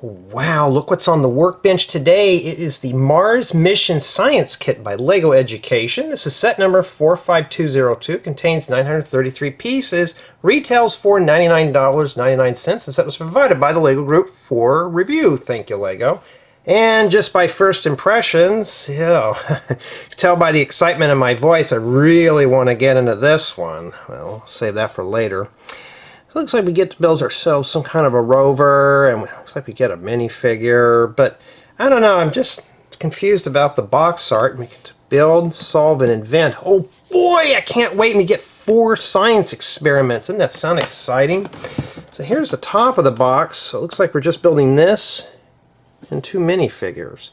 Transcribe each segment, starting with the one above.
Wow, look what's on the workbench today. It is the Mars Mission Science Kit by LEGO Education. This is set number 45202, contains 933 pieces, retails for $99.99. The set was provided by the LEGO Group for review. Thank you, LEGO. And just by first impressions, you know, you can tell by the excitement in my voice, I really want to get into this one. Well, I'll save that for later. It looks like we get to build ourselves some kind of a rover, and it looks like we get a minifigure, but I don't know, I'm just confused about the box art. We get to build, solve, and invent. Oh boy, I can't wait. We get 4 science experiments. Doesn't that sound exciting? So here's the top of the box. So it looks like we're just building this and 2 minifigures.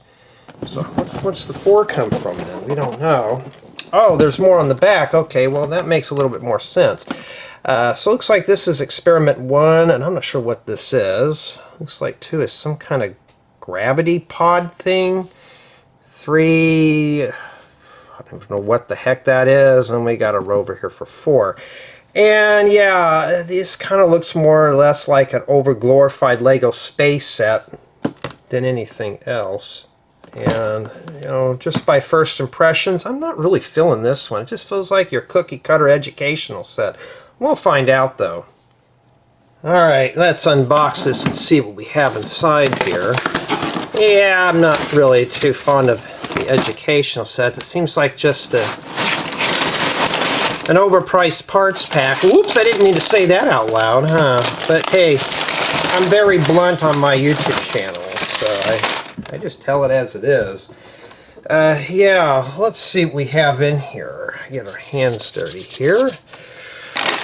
So what's the 4 come from then? We don't know. Oh, there's more on the back. Okay, well that makes a little bit more sense. So it looks like this is experiment 1, and I'm not sure what this is. Looks like 2 is some kind of gravity pod thing. 3, I don't even know what the heck that is, and we got a rover here for 4. And yeah, this kind of looks more or less like an over-glorified LEGO space set than anything else. And, you know, just by first impressions, I'm not really feeling this one. It just feels like your cookie-cutter educational set. We'll find out, though. Alright, let's unbox this and see what we have inside here. Yeah, I'm not really too fond of the educational sets. It seems like just an overpriced parts pack. Whoops, I didn't mean to say that out loud, huh? But hey, I'm very blunt on my YouTube channel, so I just tell it as it is. Yeah, let's see what we have in here. Get our hands dirty here.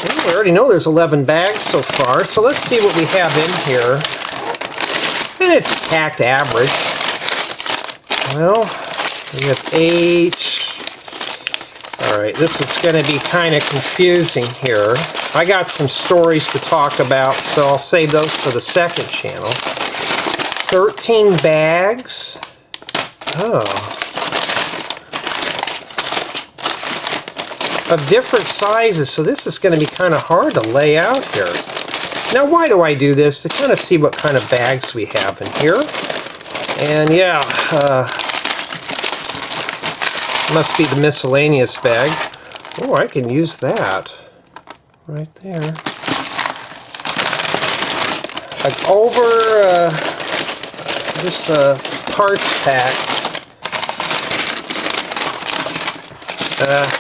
Well, we already know there's 11 bags so far, so let's see what we have in here. And it's packed average. Well, we have 8. Alright, this is going to be kind of confusing here. I got some stories to talk about, so I'll save those for the second channel. 13 bags. Oh. Of different sizes, so this is going to be kind of hard to lay out here. Now, why do I do this? To kind of see what kind of bags we have in here. And yeah, must be the miscellaneous bag. Oh, I can use that right there. Like over this parts pack.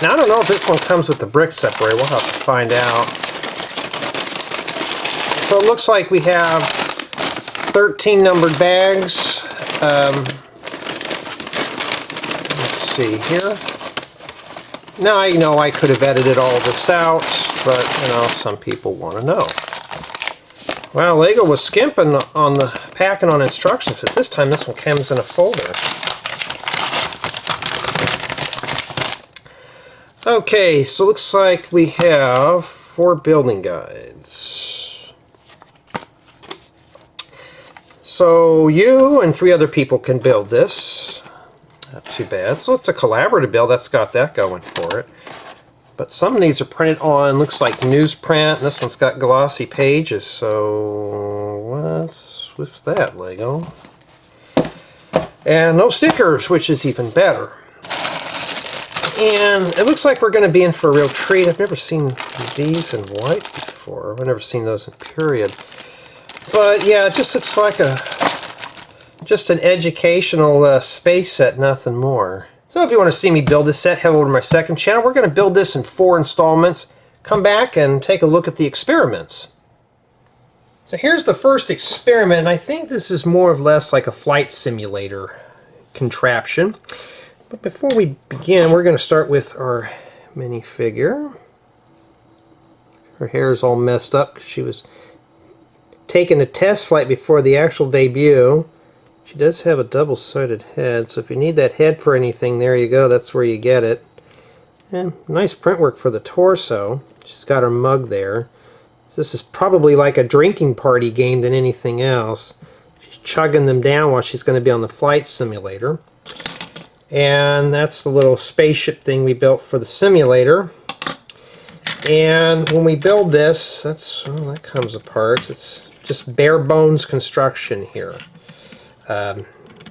Now, I don't know if this one comes with the brick separator. We'll have to find out. So it looks like we have 13 numbered bags. Let's see here. Now, I know I could have edited all this out, but, you know, some people want to know. Well, LEGO was skimping on the packing on instructions, but this time this one comes in a folder. Okay, so looks like we have 4 building guides. So you and 3 other people can build this. Not too bad. So it's a collaborative build. That's got that going for it. But some of these are printed on, looks like newsprint. This one's got glossy pages. So what's with that, LEGO? And no stickers, which is even better. And it looks like we're going to be in for a real treat. I've never seen these in white before. I've never seen those in period. But yeah, it just looks like just an educational space set, nothing more. So if you want to see me build this set, head over to my second channel. We're going to build this in 4 installments. Come back and take a look at the experiments. So here's the first experiment, and I think this is more or less like a flight simulator contraption. But before we begin, we're going to start with our minifigure. Her hair is all messed up because she was taking a test flight before the actual debut. She does have a double-sided head, so if you need that head for anything, there you go. That's where you get it. And nice print work for the torso. She's got her mug there. This is probably like a drinking party game than anything else. She's chugging them down while she's going to be on the flight simulator. And that's the little spaceship thing we built for the simulator. And when we build this, that comes apart. It's just bare bones construction here.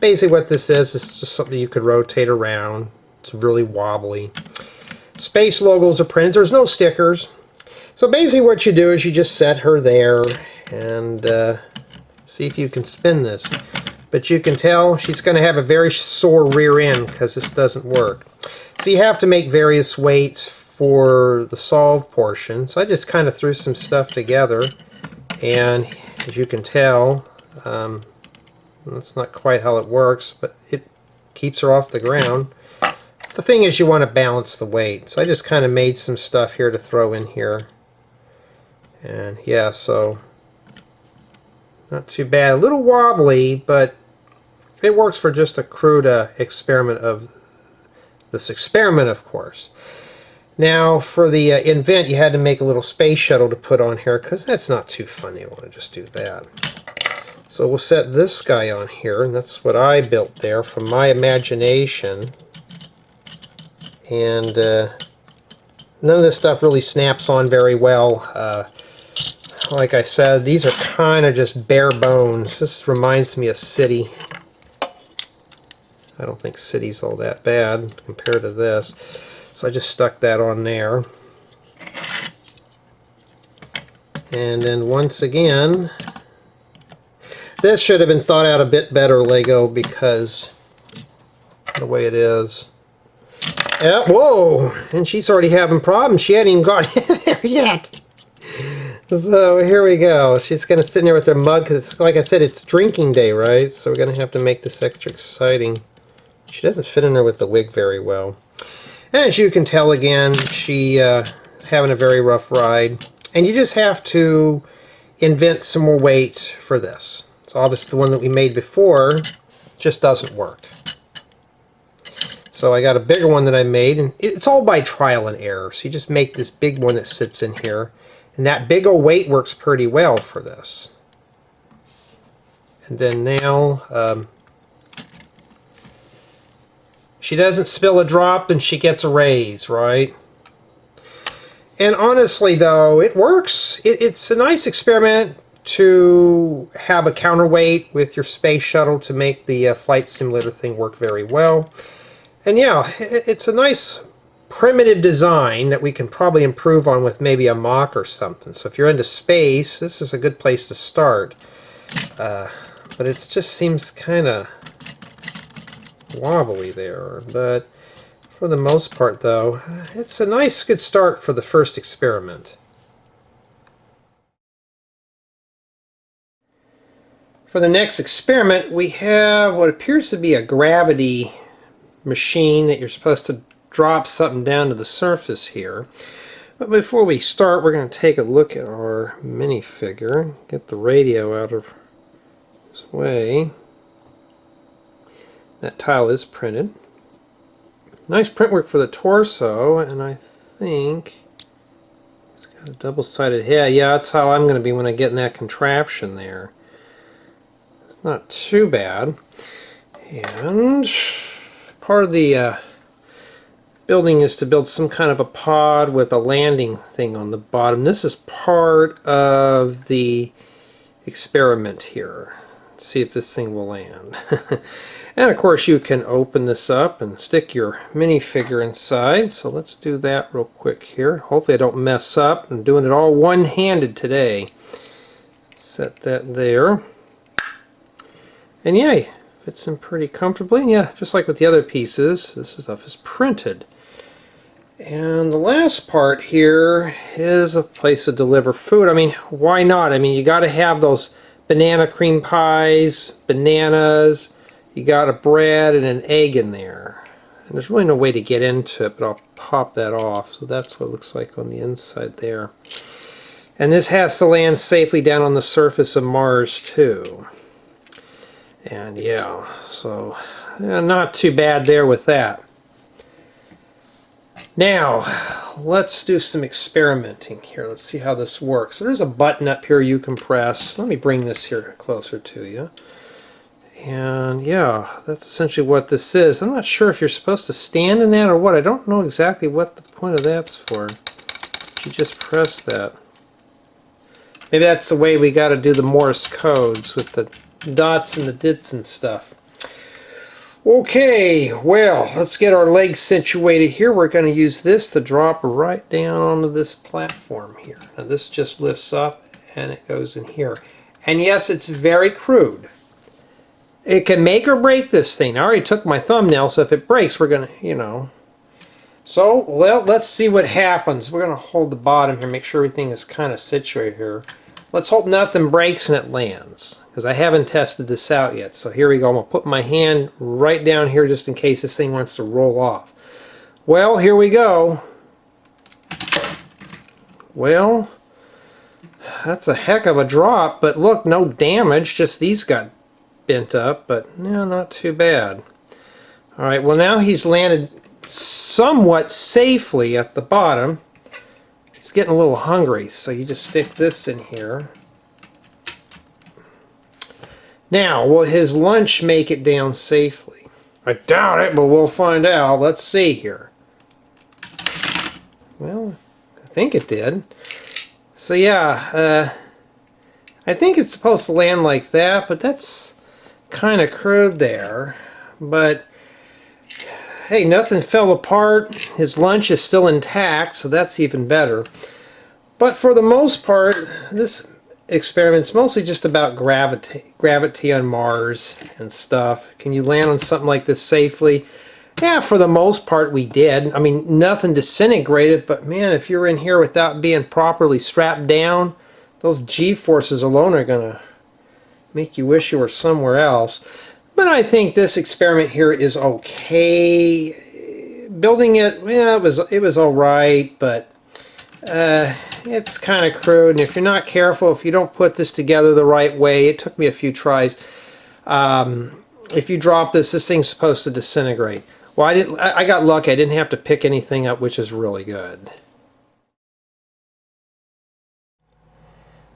Basically what this is just something you could rotate around. It's really wobbly. Space logos are printed. There's no stickers. So basically what you do is you just set her there and see if you can spin this. But you can tell she's going to have a very sore rear end because this doesn't work. So you have to make various weights for the solve portion. So I just kind of threw some stuff together, and as you can tell, that's not quite how it works, but it keeps her off the ground. The thing is, you want to balance the weight. So I just kind of made some stuff here to throw in here. And yeah, so not too bad. A little wobbly, but it works for just a crude experiment of this experiment, of course. Now, for the invent, you had to make a little space shuttle to put on here, because that's not too fun. You want to just do that. So we'll set this guy on here, and that's what I built there from my imagination. And none of this stuff really snaps on very well. Like I said, these are kind of just bare bones. This reminds me of City. I don't think City's all that bad compared to this. So I just stuck that on there. And then once again, this should have been thought out a bit better, Lego, because the way it is. Yeah, whoa! And she's already having problems. She hadn't even got in there yet. So here we go. She's going to sit in there with her mug, because like I said, it's drinking day, right? So we're going to have to make this extra exciting. She doesn't fit in there with the wig very well. And as you can tell, again, she is having a very rough ride. And you just have to invent some more weights for this. So obviously the one that we made before just doesn't work. So I got a bigger one that I made, and it's all by trial and error. So you just make this big one that sits in here. And that big old weight works pretty well for this. And then now, she doesn't spill a drop and she gets a raise, right? And honestly, though, it works. It's a nice experiment to have a counterweight with your space shuttle to make the flight simulator thing work very well. And yeah, it's a nice primitive design that we can probably improve on with maybe a mock or something. So if you're into space, this is a good place to start. But it just seems kind of wobbly there. But for the most part, though, it's a nice good start for the first experiment. For the next experiment, we have what appears to be a gravity machine that you're supposed to drop something down to the surface here. But before we start, we're going to take a look at our minifigure. Get the radio out of this way. That tile is printed. Nice print work for the torso, and I think it's got a double-sided head. Yeah, that's how I'm going to be when I get in that contraption there. It's not too bad. And part of the building is to build some kind of a pod with a landing thing on the bottom. This is part of the experiment here. Let's see if this thing will land. And of course you can open this up and stick your minifigure inside. So let's do that real quick here. Hopefully I don't mess up. I'm doing it all one-handed today. Set that there. And yay, fits in pretty comfortably. And yeah, just like with the other pieces, this stuff is printed. And the last part here is a place to deliver food. I mean, why not? I mean, you got to have those banana cream pies, bananas, you got a bread and an egg in there. And there's really no way to get into it, but I'll pop that off. So that's what it looks like on the inside there. And this has to land safely down on the surface of Mars too. And yeah, so not too bad there with that. Now, let's do some experimenting here. Let's see how this works. So there's a button up here you can press. Let me bring this here closer to you. And yeah, that's essentially what this is. I'm not sure if you're supposed to stand in that or what. I don't know exactly what the point of that's for. You just press that. Maybe that's the way we got to do the Morse codes with the dots and the dits and stuff. Okay, well, let's get our legs situated here. We're going to use this to drop right down onto this platform here. Now this just lifts up and it goes in here. And yes, it's very crude. It can make or break this thing. I already took my thumbnail, so if it breaks, we're going to, you know. So, well, let's see what happens. We're going to hold the bottom here, make sure everything is kind of situated here. Let's hope nothing breaks and it lands, because I haven't tested this out yet. So here we go. I'm going to put my hand right down here just in case this thing wants to roll off. Well, here we go. Well, that's a heck of a drop, but look, no damage, just these got bent up, but no, not too bad. All right, well now he's landed somewhat safely at the bottom. He's getting a little hungry, so you just stick this in here. Now, will his lunch make it down safely? I doubt it, but we'll find out. Let's see here. Well, I think it did. So yeah, I think it's supposed to land like that, but that's kind of crude there. But hey, nothing fell apart. His lunch is still intact, so that's even better. But for the most part, this experiment's mostly just about gravity on Mars and stuff. Can you land on something like this safely? Yeah, for the most part we did. I mean, nothing disintegrated, but man, if you're in here without being properly strapped down, those G-forces alone are gonna make you wish you were somewhere else. But I think this experiment here is okay. Building it, yeah, it was all right, but it's kind of crude. And if you're not careful, if you don't put this together the right way, it took me a few tries. If you drop this thing's supposed to disintegrate. Well, I got lucky. I didn't have to pick anything up, which is really good.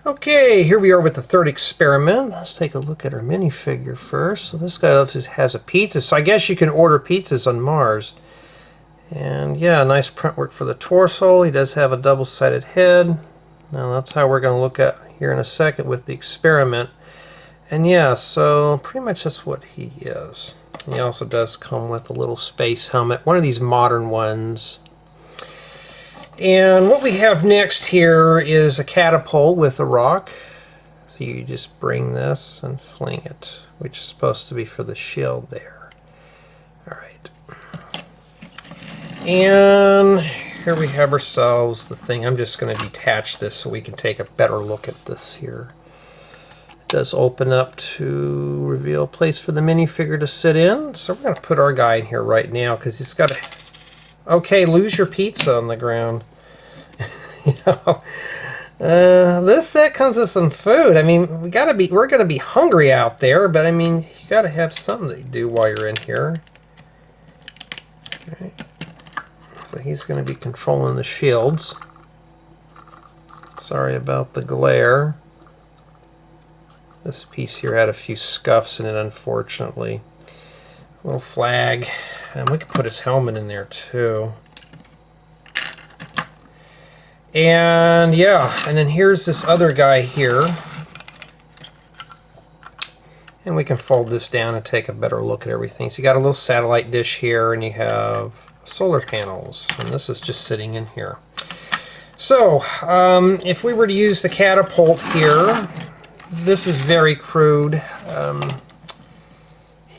Okay, here we are with the third experiment. Let's take a look at our minifigure first. So this guy has a pizza, so I guess you can order pizzas on Mars. And yeah, nice print work for the torso. He does have a double-sided head. Now that's how we're going to look at here in a second with the experiment. And yeah, so pretty much that's what he is. He also does come with a little space helmet, one of these modern ones. And what we have next here is a catapult with a rock. So you just bring this and fling it, which is supposed to be for the shield there. Alright. And here we have ourselves the thing. I'm just going to detach this so we can take a better look at this here. It does open up to reveal a place for the minifigure to sit in. So we're going to put our guy in here right now because he's got to... Okay, lose your pizza on the ground. You know, that comes with some food. I mean, we're gonna be hungry out there, but I mean, you gotta have something to do while you're in here. Okay. So he's gonna be controlling the shields. Sorry about the glare. This piece here had a few scuffs in it, unfortunately. A little flag, and we could put his helmet in there too. And yeah, and then here's this other guy here. And we can fold this down and take a better look at everything. So you got a little satellite dish here, and you have solar panels, and this is just sitting in here. So, if we were to use the catapult here, this is very crude.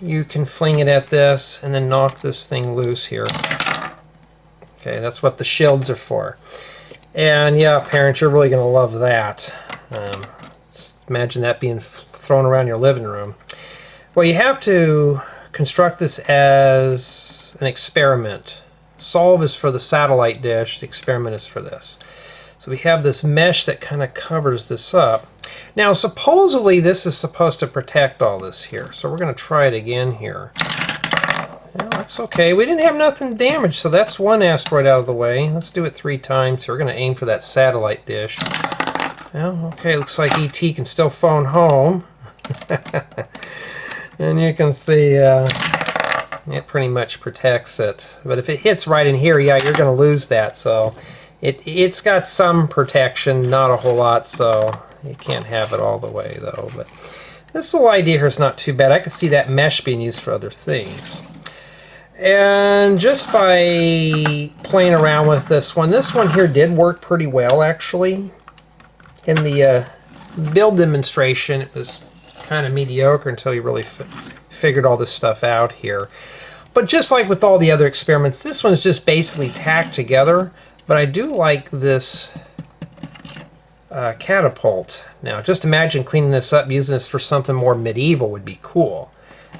You can fling it at this and then knock this thing loose here. Okay, that's what the shields are for. And yeah, parents, you're really going to love that. Just imagine that being thrown around your living room. Well, you have to construct this as an experiment. Solve is for the satellite dish, the experiment is for this. So we have this mesh that kind of covers this up. Now, supposedly this is supposed to protect all this here. So we're going to try it again here. Well, that's okay. We didn't have nothing damaged, so that's one asteroid out of the way. Let's do it 3 times. So we're going to aim for that satellite dish. Well, okay, looks like ET can still phone home. And you can see it pretty much protects it. But if it hits right in here, yeah, you're going to lose that. So it's got some protection, not a whole lot. So You can't have it all the way though, but this little idea here is not too bad. I can see that mesh being used for other things. And just by playing around with this one here did work pretty well actually. In the build demonstration, it was kind of mediocre until you really figured all this stuff out here. But just like with all the other experiments, this one's just basically tacked together. But I do like this catapult. Now, just imagine cleaning this up, using this for something more medieval would be cool.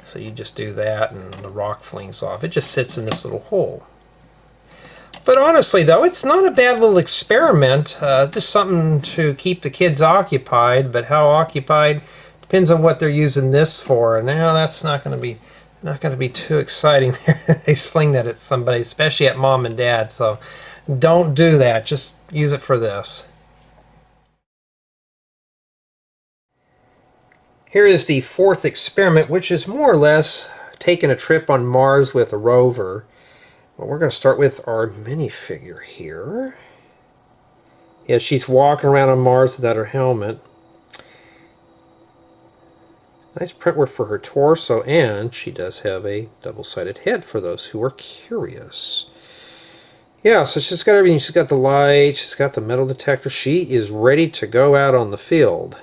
So you just do that and the rock flings off. It just sits in this little hole. But honestly, though, it's not a bad little experiment. Just something to keep the kids occupied. But how occupied depends on what they're using this for. And now that's not going to be too exciting. They fling that at somebody, especially at mom and dad. So don't do that. Just use it for this. Here is the fourth experiment, which is more or less taking a trip on Mars with a rover. Well, we're going to start with our minifigure here. Yeah, she's walking around on Mars without her helmet. Nice printwork for her torso, and she does have a double-sided head for those who are curious. Yeah, so she's got everything. She's got the light, she's got the metal detector. She is ready to go out on the field.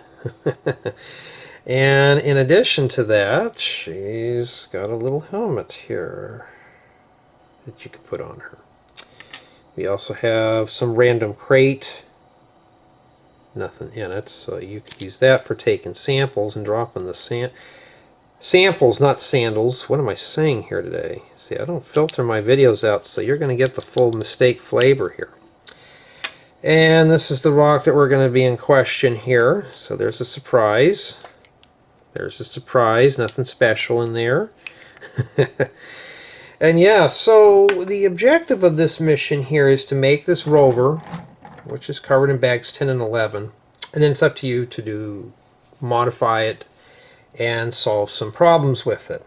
And in addition to that, she's got a little helmet here that you could put on her. We also have some random crate. Nothing in it, so you could use that for taking samples and dropping the samples, not sandals. What am I saying here today? See, I don't filter my videos out, so you're going to get the full mistake flavor here. And this is the rock that we're going to be in question here. So there's a surprise. There's a surprise, nothing special in there. And yeah, so the objective of this mission here is to make this rover, which is covered in bags 10 and 11. And then it's up to you to modify it and solve some problems with it.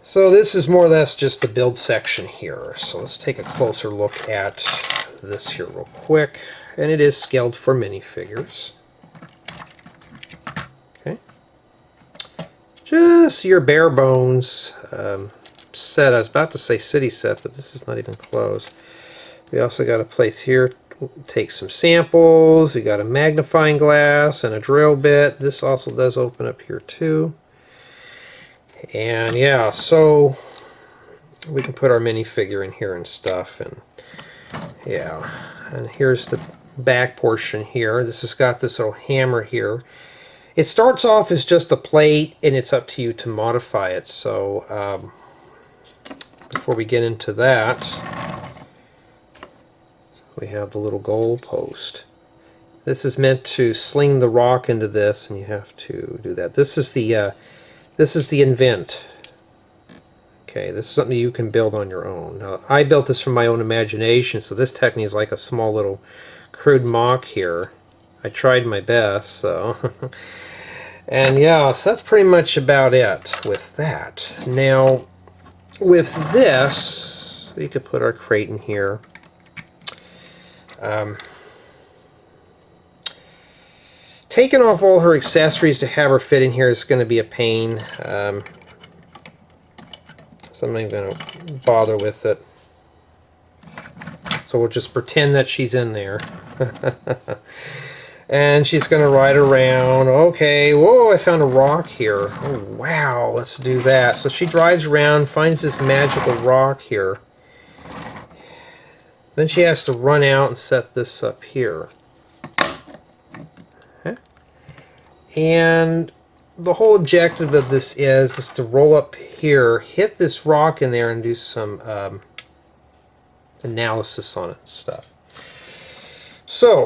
So this is more or less just the build section here. So let's take a closer look at this here real quick. And it is scaled for minifigures. Okay. Just your bare bones set. I was about to say city set, but this is not even close. We also got a place here to take some samples. We got a magnifying glass and a drill bit. This also does open up here too. And yeah, so we can put our minifigure in here and stuff. And yeah, and here's the back portion here. This has got this little hammer here. It starts off as just a plate, and it's up to you to modify it. So before we get into that, we have the little goal post. This is meant to sling the rock into this, and you have to do that. This is the invent. Okay, this is something you can build on your own. Now, I built this from my own imagination, so this technique is like a small little crude mock here. I tried my best, so. And yeah, so that's pretty much about it with that. Now, with this, we could put our crate in here. Taking off all her accessories to have her fit in here is going to be a pain. So I'm not even going to bother with it. So we'll just pretend that she's in there. And she's going to ride around. Okay, whoa, I found a rock here. Oh, wow, let's do that. So she drives around, finds this magical rock here. Then she has to run out and set this up here. Okay. And the whole objective of this is to roll up here, hit this rock in there, and do some analysis on it and stuff. So,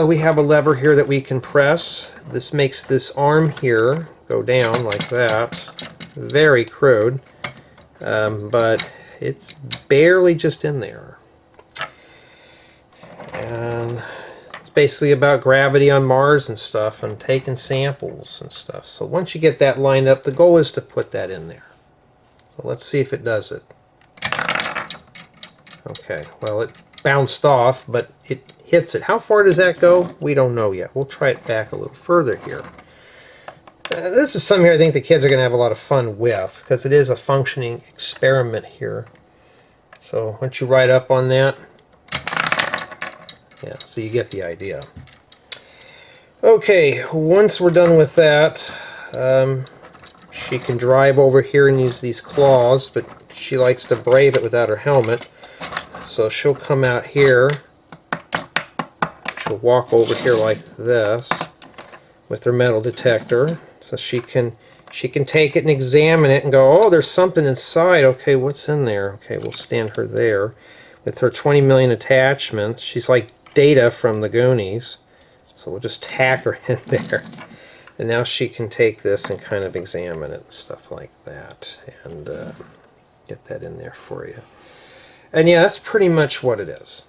we have a lever here that we can press. This makes this arm here go down like that. Very crude, but it's barely just in there. And it's basically about gravity on Mars and stuff, and taking samples and stuff. So once you get that lined up, the goal is to put that in there. So let's see if it does it. Okay, well, it bounced off, but it hits it. How far does that go? We don't know yet. We'll try it back a little further here. This is something here I think the kids are going to have a lot of fun with, because it is a functioning experiment here. So once you write up on that, yeah, so you get the idea. Okay, once we're done with that, she can drive over here and use these claws, but she likes to brave it without her helmet. So she'll come out here. She'll walk over here like this with her metal detector. So she can take it and examine it and go, oh, there's something inside. Okay, what's in there? Okay, we'll stand her there with her 20 million attachments. She's like Data from the Goonies. So we'll just tack her in there. And now she can take this and kind of examine it and stuff like that. And get that in there for you. And yeah, that's pretty much what it is.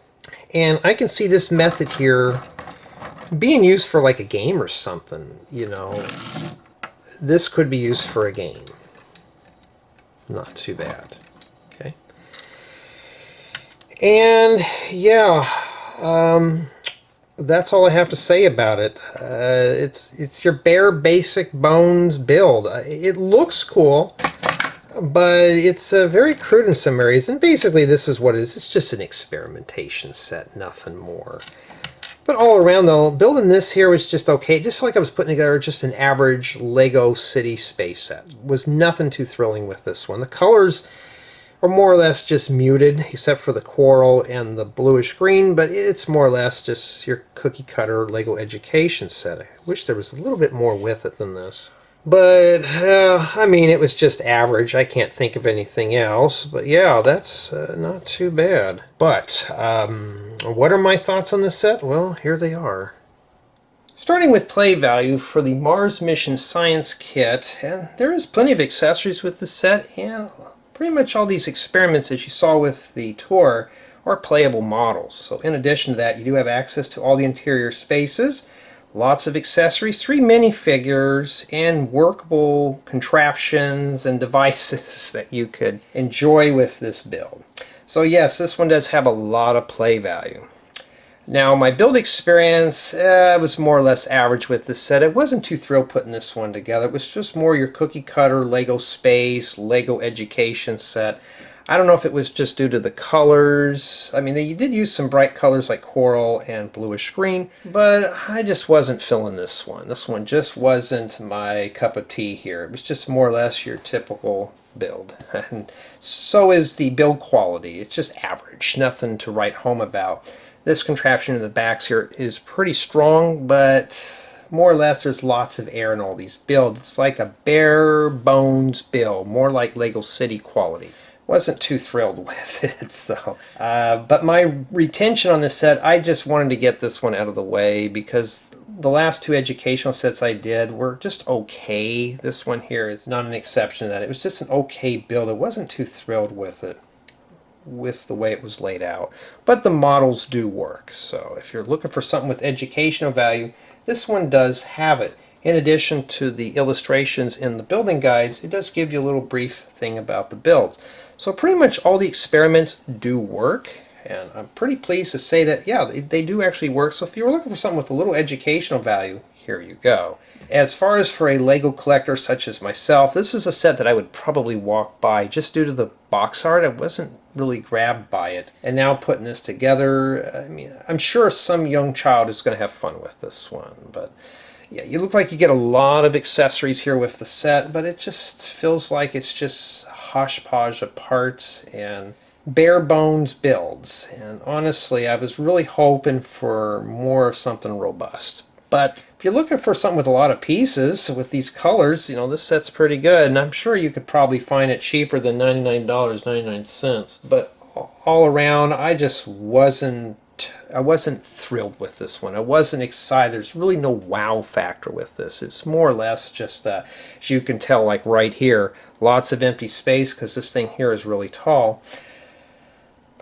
And I can see this method here being used for like a game or something, you know. This could be used for a game. Not too bad. Okay. And yeah, that's all I have to say about it. It's your bare basic bones build. It looks cool, but it's very crude in some areas. And basically this is what it is. It's just an experimentation set, nothing more. But all around though, building this here was just okay. Just like I was putting together just an average Lego City space set. Was nothing too thrilling with this one. The colors are more or less just muted, except for the coral and the bluish green, but it's more or less just your cookie cutter Lego education set. I wish there was a little bit more with it than this. But, I mean, it was just average. I can't think of anything else. But yeah, that's not too bad. But, what are my thoughts on this set? Well, here they are. Starting with play value for the Mars Mission Science Kit, and there is plenty of accessories with the set, and pretty much all these experiments, as you saw with the tour, are playable models. So in addition to that, you do have access to all the interior spaces, lots of accessories, 3 minifigures, and workable contraptions and devices that you could enjoy with this build. So yes, this one does have a lot of play value. Now my build experience was more or less average with this set. I wasn't too thrilled putting this one together. It was just more your cookie cutter Lego space, Lego education set. I don't know if it was just due to the colors. I mean, they did use some bright colors like coral and bluish green, but I just wasn't feeling this one. This one just wasn't my cup of tea here. It was just more or less your typical build. And so is the build quality. It's just average, nothing to write home about. This contraption in the backs here is pretty strong, but more or less there's lots of air in all these builds. It's like a bare bones build, more like Lego City quality. Wasn't too thrilled with it, so. But my retention on this set, I just wanted to get this one out of the way because the last 2 educational sets I did were just okay. This one here is not an exception to that. It was just an okay build. I wasn't too thrilled with it, with the way it was laid out. But the models do work, so if you're looking for something with educational value, this one does have it. In addition to the illustrations in the building guides, it does give you a little brief thing about the builds. So pretty much all the experiments do work, and I'm pretty pleased to say that, yeah, they do actually work. So if you're looking for something with a little educational value, here you go. As far as for a Lego collector such as myself, this is a set that I would probably walk by just due to the box art. I wasn't really grabbed by it. And now putting this together, I mean, I'm sure some young child is going to have fun with this one, but yeah, you look like you get a lot of accessories here with the set, but it just feels like it's just hodgepodge of parts and bare bones builds. And honestly, I was really hoping for more of something robust. But if you're looking for something with a lot of pieces with these colors, you know, this set's pretty good. And I'm sure you could probably find it cheaper than $99.99. But all around, I just wasn't thrilled with this one. I wasn't excited. There's really no wow factor with this. It's more or less just, as you can tell, like right here, lots of empty space because this thing here is really tall.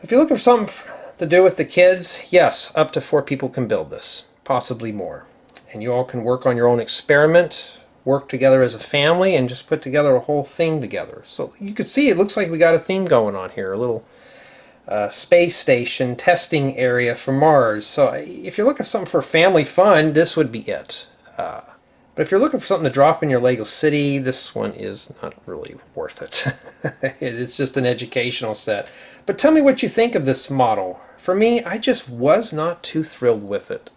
If you're looking for something to do with the kids, yes, up to 4 people can build this, possibly more. And you all can work on your own experiment, work together as a family, and just put together a whole thing together. So you can see it looks like we got a theme going on here, a little space station testing area for Mars. So if you're looking for something for family fun, this would be it. But if you're looking for something to drop in your Lego city, this one is not really worth it. It's just an educational set. But tell me what you think of this model. For me, I just was not too thrilled with it.